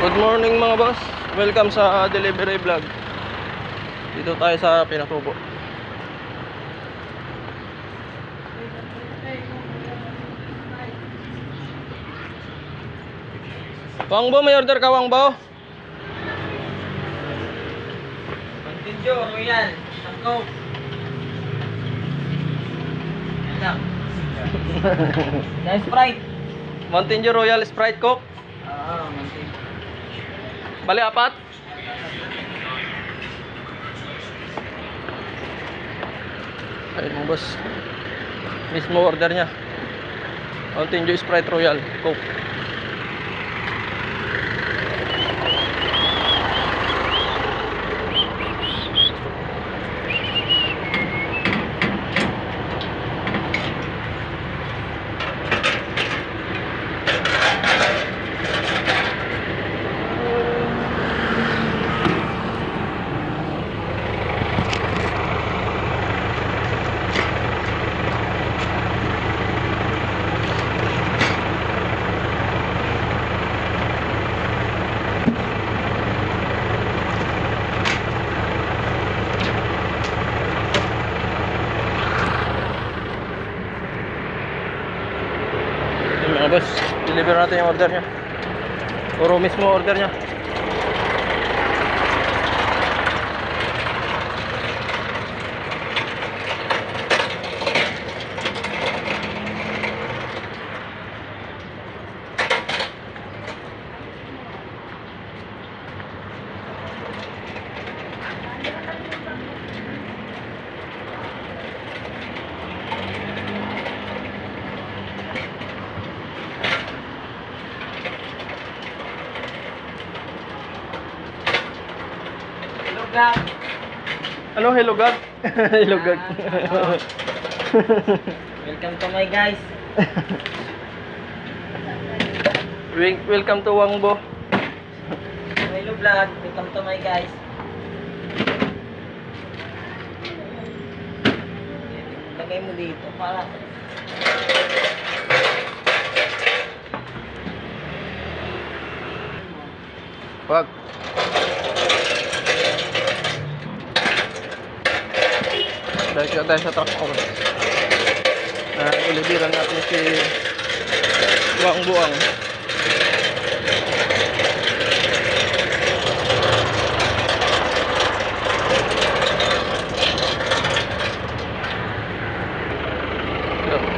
Good morning mga boss. Welcome sa delivery vlog. Dito tayo sa Pinatubo. Wangbo, may order ka Wangbo? Continue, Royal, Tangko. Yan lang. Dahil Sprite. Mountain Dew Royal Sprite Coke. Oo, Mountain. Bali apat. Ayun mga boss. Mismo order niya. Mountain Dew Sprite Royal Coke. Ayun mga boss, deliver natin yung order niya. Puro mismo order niya. Hello, God. Ano, hello God? Hello God. Welcome to my guys. Welcome to Wangbo. Hello, vlog. Welcome to my guys. Lagay mo dito para Wag. Dahil siya tayo sa truck over. Deliveran natin si Wang Buang.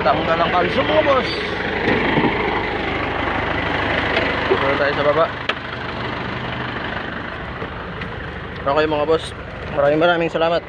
Tanggal ang kalso mga boss. Dito tayo sa baba. Okay mga boss, maraming salamat.